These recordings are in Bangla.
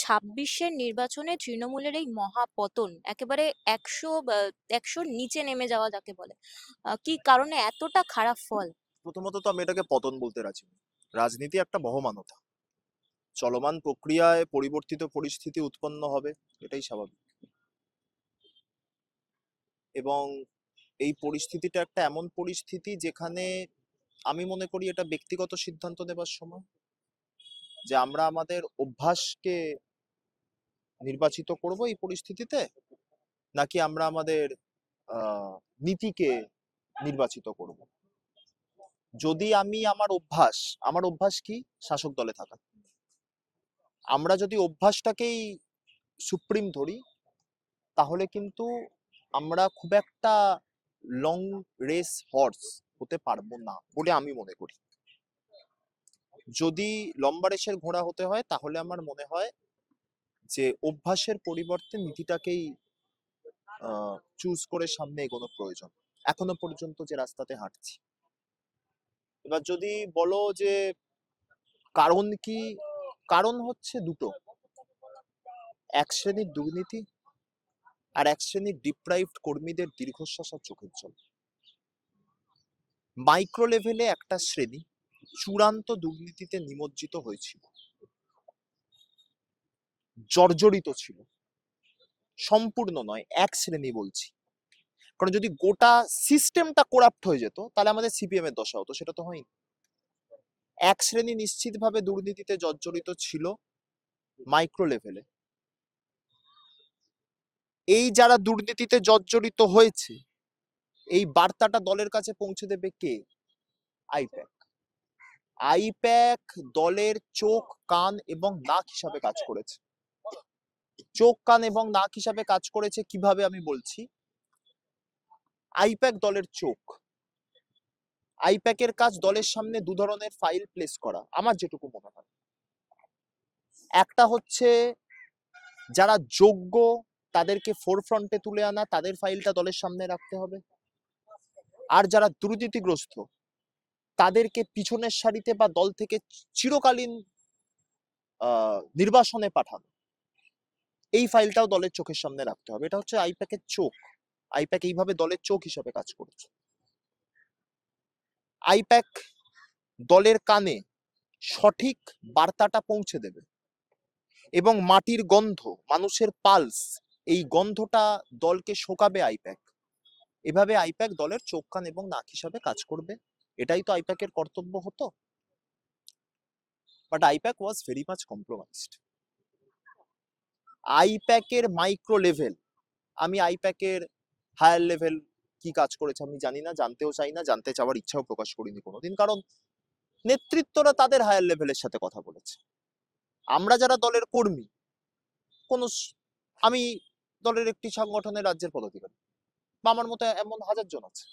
2026-এর নির্বাচনে তৃণমূলের এই মহাপতন একেবারে 100 নিচে নেমে যাওয়া যাকে বলে, কি কারণে এতটা খারাপ ফল? প্রথমত তো আমি এটাকে পতন বলতে রাজি নই। রাজনীতি একটা বহমানতা, চলমান প্রক্রিয়ায় পরিবর্তিত পরিস্থিতি উৎপন্ন হবে, এটাই স্বাভাবিক। এবং এই পরিস্থিতিটা একটা এমন পরিস্থিতি যেখানে আমি মনে করি এটা ব্যক্তিগত সিদ্ধান্ত নেবার সময়, যে আমরা আমাদের অভ্যাসকে নির্বাচিত করব এই পরিস্থিতিতে, নাকি আমরা আমাদের আহ নীতিকে নির্বাচিত করব। যদি আমি আমার অভ্যাস কি? শাসক দলে থাকা। আমরা যদি অভ্যাসটাকেই সুপ্রিম ধরি, তাহলে কিন্তু আমরা খুব একটা লং রেস হর্স হতে পারবো না বলে আমি মনে করি। যদি লম্বা রেসের ঘোড়া হতে হয়, তাহলে আমার মনে হয় যে অভ্যাসের পরিবর্তে নীতিটাকেই চুজ করে সামনে এগোনো প্রয়োজন, এখনো পর্যন্ত যে রাস্তাতে হাঁটছি। এবার যদি বলো যে কারণ কি, কারণ হচ্ছে দুটো: এক শ্রেণীর দুর্নীতি, আর এক শ্রেণীর ডিপ্রাইভড কর্মীদের দীর্ঘশ্বাস আর চোখের জল। মাইক্রো লেভেলে একটা শ্রেণী চূড়ান্ত দুর্নীতিতে নিমজ্জিত হয়েছিল, জর্জরিত ছিল। সম্পূর্ণ নয়, এক শ্রেণী বলছি, কারণ যদি গোটা সিস্টেমটা করাপ্ট হয়ে যেত তাহলে আমাদের সিপিএম এর দশা হতো, সেটা তো হয়নি। এক শ্রেণী নিশ্চিতভাবে দুর্নীতিতে জর্জরিত ছিল মাইক্রো লেভেলে। এই যারা দুর্নীতিতে জর্জরিত হয়েছে, এই বার্তাটা দলের কাছে পৌঁছে দেবে কে? আইপ্যাক। আইপ্যাক দলের চোখ, কান এবং নাক হিসাবে কাজ করেছে। চোখ, কান এবং নাক হিসাবে কাজ করেছে কিভাবে আমি বলছি। আইপ্যাক দলের চোখ। আইপ্যাকের কাজ দলের সামনে দু ধরনের ফাইল প্লেস করা, আমার যেটুকু মনে হয়। একটা হচ্ছে যারা যোগ্য তাদেরকে ফোরফ্রন্টে তুলে আনা, তাদের ফাইলটা দলের সামনে রাখতে হবে। আর যারা দুর্নীতিগ্রস্ত তাদেরকে পিছনের সারিতে বা দল থেকে চিরকালীন নির্বাসনে পাঠানো, এই ফাইলটাও দলের চোখের সামনে রাখতে হবে। এটা হচ্ছে আইপ্যাকের চোখ। আইপ্যাক এইভাবে দলের চোখ হিসাবে কাজ করছে। আইপ্যাক দলের কানে সঠিক বার্তাটা পৌঁছে দেবে, এবং মাটির গন্ধ, মানুষের পালস, এই গন্ধটা দলকে শোকাবে আইপ্যাক। এভাবে আইপ্যাক দলের চোখ, কান এবং নাক হিসাবে কাজ করবে। এটাই তো আইপ্যাকের কর্তব্য হতো। But IPAC was very much compromised. আইপ্যাকের মাইক্রো লেভেল, আমি আইপ্যাকের হায়ার লেভেল কি কাজ করেছে আমি জানি না, জানতেও চাই না, জানতে চাওয়ার ইচ্ছাও প্রকাশ করিনি কোনোদিন, কারণ নেতৃত্বরা তাদের হায়ার লেভেলের সাথে কথা বলেছে। আমরা যারা দলের কর্মী, কোন আমি দলের একটি সংগঠনের রাজ্যের পদাধিকারী, বা আমার মতো এমন হাজার জন আছে,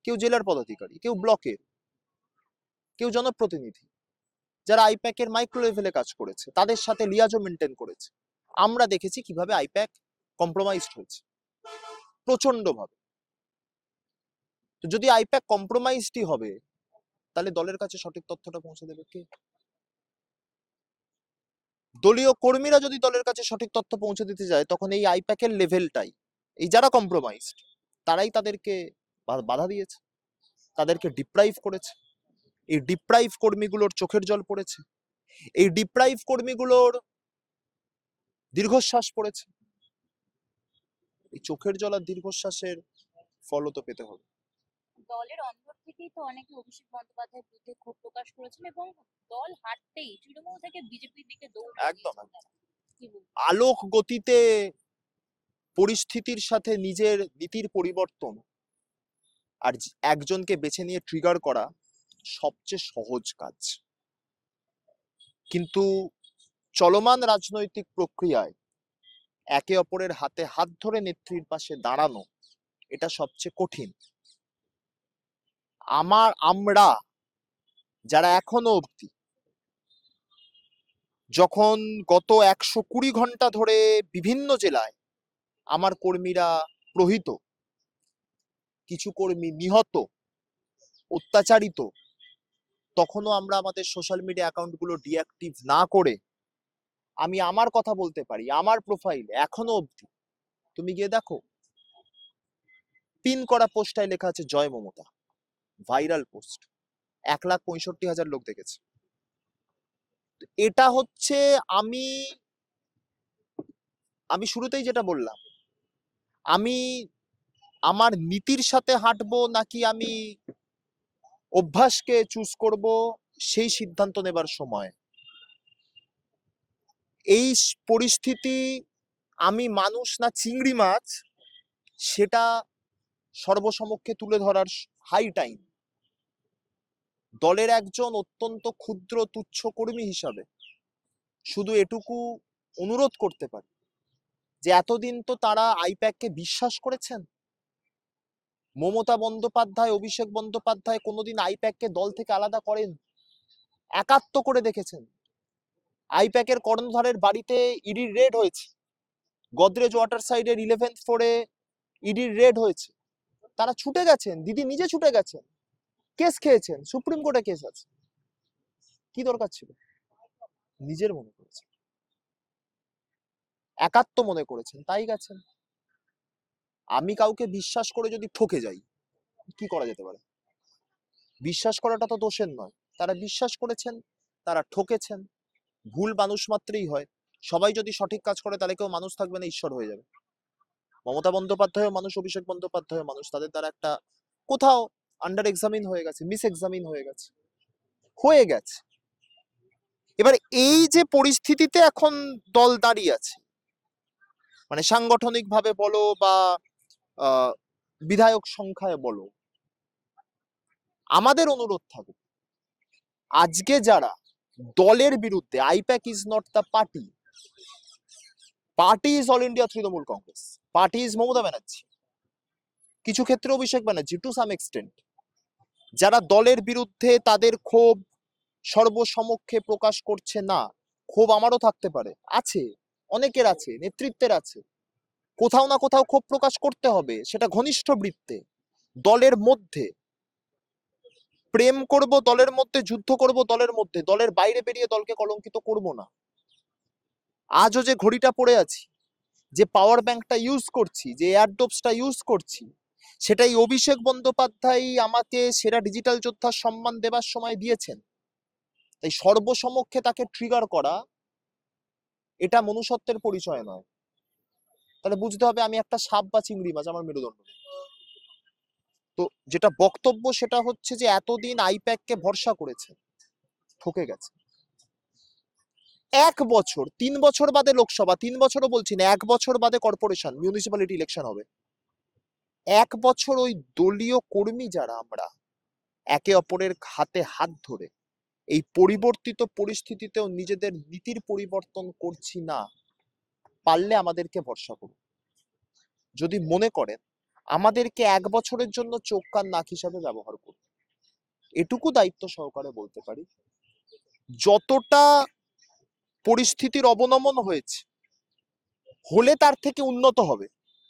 কেউ জেলার পদাধিকারী, কেউ ব্লকের, কেউ জনপ্রতিনিধি, যারা আইপ্যাকের মাইক্রো লেভেলে কাজ করেছে, তাদের সাথে লিয়াজো মেনটেন করেছে। আমরা দেখেছি কিভাবে আইপ্যাক কম্প্রোমাইজড হয়েছে, প্রচন্ড ভাবে। তো যদি আইপ্যাক কম্প্রোমাইজডই হবে, তাহলে দলের কাছে সঠিক তথ্যটা পৌঁছে দেবে কে? দলীয় কর্মীরা যদি দলের কাছে সঠিক তথ্য পৌঁছে দিতে যায়, তখন এই আইপ্যাকের লেভেলটাই, এই যারা কম্প্রোমাইজড, তারাই তাদেরকে বাধা দিয়েছে, তাদেরকে ডিপ্রাইভ করেছে। এই ডিপ্রাইভ কর্মীগুলোর চোখের জল পড়েছে, এই ডিপ্রাইভ কর্মীগুলোর দীর্ঘশ্বাস পড়েছে। এই চোখের জল আর দীর্ঘশ্বাসের ফলও তো পেতে হবে। দলের অন্দর থেকেই তো অনেকে অভিষেক বন্দ্যোপাধ্যায়ের বিরুদ্ধে ক্ষোভ প্রকাশ করেছেন, এবং দল হারতেই তৃণমূল থেকে বিজেপির দিকে দৌড় একদম দিয়েছেন তারা। কি বলবো? আলোক গতিতে পরিস্থিতির সাথে নিজের নীতির পরিবর্তন আর একজনকে বেছে নিয়ে ট্রিগার করা সবচেয়ে সহজ কাজ, কিন্তু চলমান রাজনৈতিক প্রক্রিয়ায় একে অপরের হাতে হাত ধরে নেত্রীর পাশে দাঁড়ানো, এটা সবচেয়ে কঠিন। আমরা যারা এখনো অবধি, যখন গত 120 ঘন্টা ধরে বিভিন্ন জেলায় আমার কর্মীরা প্রহৃত, কিছু কর্মী নিহত, অত্যাচারিত, তখনও আমরা আমাদের সোশ্যাল মিডিয়া অ্যাকাউন্টগুলো ডিঅ্যাক্টিভ না করে আমি আমার কথা বলতে পারি, আমার প্রোফাইলে এখনো অবধি তুমি গিয়ে দেখো, পিন করা পোস্টটায় লেখা আছে জয় মমতা, ভাইরাল পোস্ট, 1,65,000 লোক দেখেছে। এটা হচ্ছে, আমি আমি শুরুতেই যেটা বললাম, আমি আমার নীতির সাথে হাঁটবো নাকি আমি অভ্যাসকে চুজ করব, সেই সিদ্ধান্ত নেবার সময় এই পরিস্থিতি, আমি মানুষ না চিংড়ি মাছ, সেটা সর্বসমক্ষে তুলে ধরার হাই টাইম। দলের একজন অত্যন্ত ক্ষুদ্র তুচ্ছ কর্মী হিসাবে শুধু এটুকু অনুরোধ করতে পারি যে এতদিন তো তারা আইপ্যাককে বিশ্বাস করেছেন। মমতা বন্দ্যোপাধ্যায়, অভিষেক বন্দ্যোপাধ্যায় কোনোদিন আইপ্যাককে দল থেকে আলাদা করেন, একাত্ম করে দেখেছেন। আইপ্যাকের কর্ণধারের বাড়িতে ইডির রেড হয়েছে, গোদরেজ ওয়াটার সাইডের 11th ফ্লোরে ইডির রেড হয়েছে, তারা ছুটে গেছেন, দিদি নিজে ছুটে গেছেন, কেস খেয়েছেন, সুপ্রিম কোর্টে কেস আছে। কি দরকার ছিল? নিজের মনে করেছেন, একাত্ম মনে করেছেন, তাই গেছেন। আমি কাউকে বিশ্বাস করে যদি ঠকে যাই, কি করা যেতে পারে? বিশ্বাস করাটা তো দোষের নয়, তারা বিশ্বাস করেছেন, তারা ঠকেছেন। ভুল মানুষ মাত্রই হয়, সবাই যদি সঠিক কাজ করে তাহলে কেউ মানুষ থাকবে না, ঈশ্বর হয়ে যাবে। মমতা বন্দ্যোপাধ্যায় মানুষ, অভিষেক বন্দ্যোপাধ্যায় মানুষ, তাদের দ্বারা একটা কোথাও আন্ডার এক্সামিন হয়ে গেছে, মিস এক্সামিন হয়ে গেছে। এবার এই যে পরিস্থিতিতে এখন দল দাঁড়িয়ে আছে, মানে সাংগঠনিক ভাবে বলো বা বিধায়ক সংখ্যায় বলো, আমাদের অনুরোধ থাকুক, আজকে যারা দলের বিরুদ্ধে, I-PAC is not the party, party is all India Trinamool Congress, party is Mamata Banerjee, কিছু ক্ষেত্রে Abhishek Banerjee to some extent. যারা দলের বিরুদ্ধে তাদের ক্ষোভ সর্বসমক্ষে প্রকাশ করছে না, ক্ষোভ আমারও থাকতে পারে, আছে, অনেকের আছে, নেতৃত্বের আছে, কোথাও না কোথাও ক্ষোভ প্রকাশ করতে হবে, সেটা ঘনিষ্ঠ বৃত্তে, দলের মধ্যে প্রেম করব, দলের মধ্যে যুদ্ধ করব, দলের মধ্যে, দলের বাইরে বেরিয়ে দলকে কলঙ্কিত করব না। আজও যে ঘড়িটা পড়ে আছি, যে পাওয়ার ব্যাংকটা ইউজ করছি, যে এয়ারড্রপসটা ইউজ করছি, সেটাই অভিষেক বন্দ্যোপাধ্যায় আমাকে সেরা ডিজিটাল যোদ্ধার সম্মান দেবার সময় দিয়েছেন। তাই সর্বসমক্ষে তাকে ট্রিগার করা, এটা মনুষ্যত্বের পরিচয় নয়। তাহলে বুঝতে হবে আমি একটা সাপ বা চিংড়ি মাছ, আমার মেরুদণ্ড নেই। তো যেটা বক্তব্য সেটা হচ্ছে যে এতদিন আইপ্যাককে ভরসা করেছে, ঠকে গেছে। 1 বছর, 3 বছর বাদে লোকসভা, 3 বছরও বলছি না, 1 বছর বাদে কর্পোরেশন মিউনিসিপ্যালিটি ইলেকশন হবে। 1 বছর ওই দলীয় কর্মী যারা আমরা একে অপরের হাতে হাত ধরে এই পরিবর্তিত পরিস্থিতিতেও নিজেদের নীতির পরিবর্তন করছি না, পারলে আমাদেরকে ভরসা করুন। যদি মনে করেন আমাদেরকে 1 বছরের জন্য চোখ কান নাক হিসাবে ব্যবহার করুন, এটুকু দায়িত্ব সহকারে বলতে পারি, যতটা পরিস্থিতির অবনমন হয়েছে, হলে তার থেকে উন্নত হবে,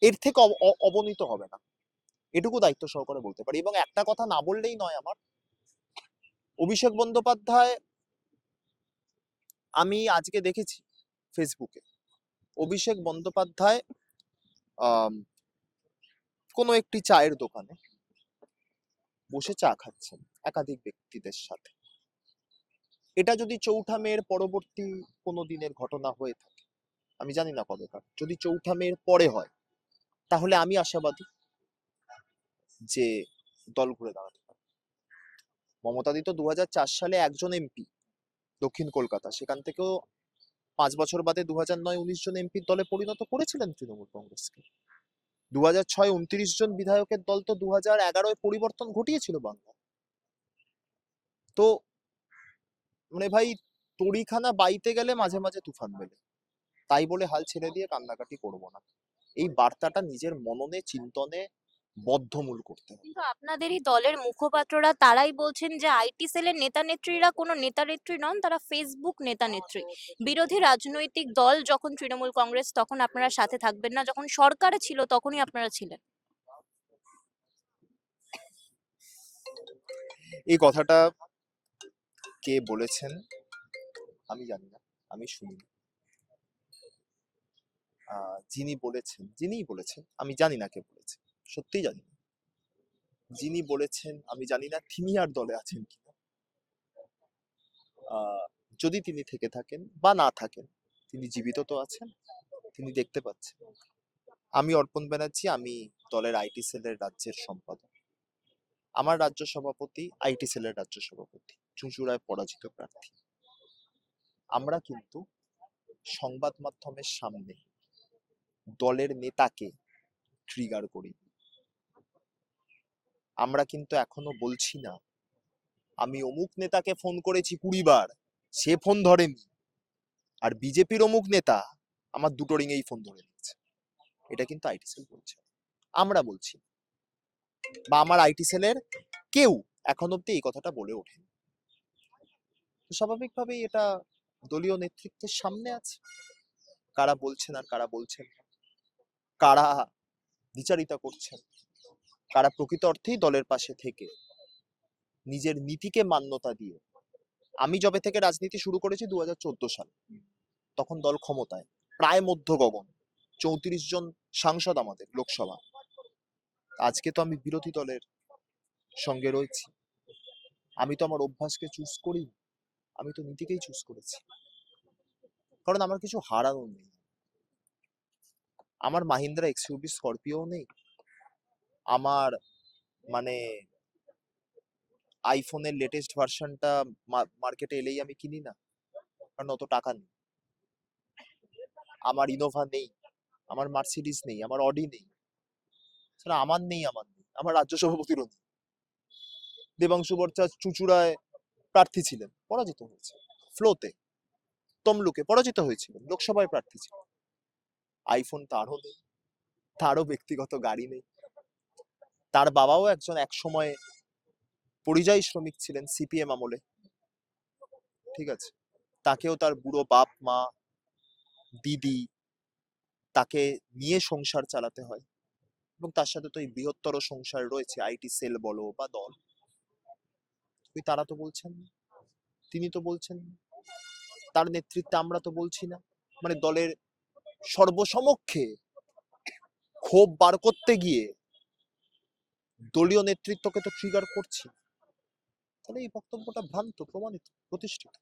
এর থেকে অবনীত হবে না, এটুকু দায়িত্ব সহকারে বলতে পারি। এবং একটা কথা না বললেই নয় আমার, অভিষেক বন্দ্যোপাধ্যায়, আমি আজকে দেখেছি ফেসবুকে, অভিষেক বন্দ্যোপাধ্যায় কোনো একটি চায়ের দোকানে বসে চা খাচ্ছেন একাধিক ব্যক্তিদের সাথে। এটা যদি 4ঠা মের পরবর্তী কোনো দিনের ঘটনা হয়ে থাকে, আমি জানি না কবেকার, যদি 4ঠা মের পরে হয়, তাহলে আমি আশাবাদী যে দল ঘুরে দাঁড়াতে পারে। মমতাদি তো 2004 সালে একজন এমপি, দক্ষিণ কলকাতা, সেখান থেকেও 5 বছর বাদে 2009 19 জন এমপির দলে পরিণত করেছিলেন তৃণমূল কংগ্রেসকে। 2006 29 জন বিধায়কের দল তো 2011 পরিবর্তন ঘটিয়েছিল বাংলা। তো মানে ভাই, তড়িখানা বাইতে গেলে মাঝে মাঝে তুফান মেলে, তাই বলে হাল ছেড়ে দিয়ে কান্নাকাটি করবো না। এই বার্তাটা নিজের মননে চিন্তনে বদ্ধমূল করতে হবে। কিন্তু আপনাদেরই দলের মুখপাত্ররা তারাই বলছেন যে আইটি সেলের নেতা নেত্রীরা কোনো নেতা নেত্রী নন, তারা ফেসবুক নেতা নেত্রী। বিরোধী রাজনৈতিক দল যখন তৃণমূল কংগ্রেস, তখন আপনারা সাথে থাকবেন না, যখন সরকারে ছিল তখনই আপনারা ছিলেন। এই কথাটা কে বলেছেন আমি জানি না, আমি শুনি। যিনিই বলেছেন, আমি জানি না কে বলেছেন, সত্যিই জানি না। যিনি বলেছেন আমি জানি না তিনি আর দলে আছেন কিনা। যদি তিনি থেকে থাকেন বা না থাকেন, তিনি জীবিত তো আছেন, তিনি দেখতে পাচ্ছেন। আমি অর্পণ ব্যানার্জি, আমি দলের আইটি সেলের রাজ্যের সম্পাদক। আমার রাজ্য সভাপতি আইটি সেলের রাজ্য সভাপতি চুঁচুড়ায় পরাজিত প্রার্থী। আমরা কিন্তু সংবাদ মাধ্যমের সামনে দলের নেতাকে ট্রিগার করি। আমরা কিন্তু এখনো বলছি না আমি অমুক নেতাকে ফোন করেছি 20 বার, সে ফোন ধরেনি, আর বিজেপির অমুক নেতা আমার দুটো রিংয়েই ফোন ধরে নিয়েছে। এটা কিন্তু আইটি সেল বলছে, আমরা বলছি, বা আমার আইটি সেলের কেউ এখন অব্দি এই কথাটা বলে ওঠেনি। তো স্বাভাবিকভাবেই এটা দলীয় নেতৃত্বের সামনে আছে, কারা বলছেন আর কারা বলছেন না, কারা বিচারিতা করছেন, কারা প্রকৃত অর্থেই দলের পাশে থেকে নিজের নীতিকে মান্যতা দিয়ে। আমি যবে থেকে রাজনীতি শুরু করেছি 2014 সাল, তখন দল ক্ষমতায়, প্রায় মধ্য গগন, 34 জন সাংসদ আমাদের লোকসভা। আজকে তো আমি বিরোধী দলের সঙ্গে রয়েছি। আমি তো আমার অভ্যাসকে চুজ করি, আমি তো নীতিকেই চুজ করেছি, কারণ আমার কিছু হারানোর নেই। আমার মাহিন্দ্রা এক্সইউভি স্করপিও নেই, আমার মানে আইফোনের লেটেস্ট ভার্সনটা মার্কেটে এলেই আমি কিনি না, কারণ অত টাকা নেই। আমার ইনোভা নেই, আমার মার্সিডিজ নেই, আমার অডি নেই, সেটা আমার নেই, আমার রাজ্য সভাপতিরও নেই। দেবাংশু ভট্টাচার্য চুঁচুড়ায় প্রার্থী ছিলেন, পরাজিত হয়েছে। ফ্লোতে, তমলুকে পরাজিত হয়েছিলেন, লোকসভায় প্রার্থী ছিলেন। আইফোন তারও নেই, তারও ব্যক্তিগত গাড়ি নেই। তার বাবাও একজন এক সময় পরিযায়ী শ্রমিক ছিলেন সিপিএম আমলে, ঠিক আছে, তাকেও তার বুড়ো বাপ মা দিদি তাকে নিয়ে সংসার চালাতে হয়, এবং তার সাথে তো এই বৃহত্তর সংসার রয়েছে, আইটি সেল বলো বা দল। তারা তো বলছেন না, তিনি তো বলছেন না, তার নেতৃত্বে আমরা তো বলছি না। মানে দলের সর্বসমক্ষে ক্ষোভ বার করতে গিয়ে দলীয় নেতৃত্বকে তো ট্রিগার করছি, তাহলে এই বক্তব্যটা ভ্রান্ত, প্রমাণিত, প্রতিষ্ঠিত।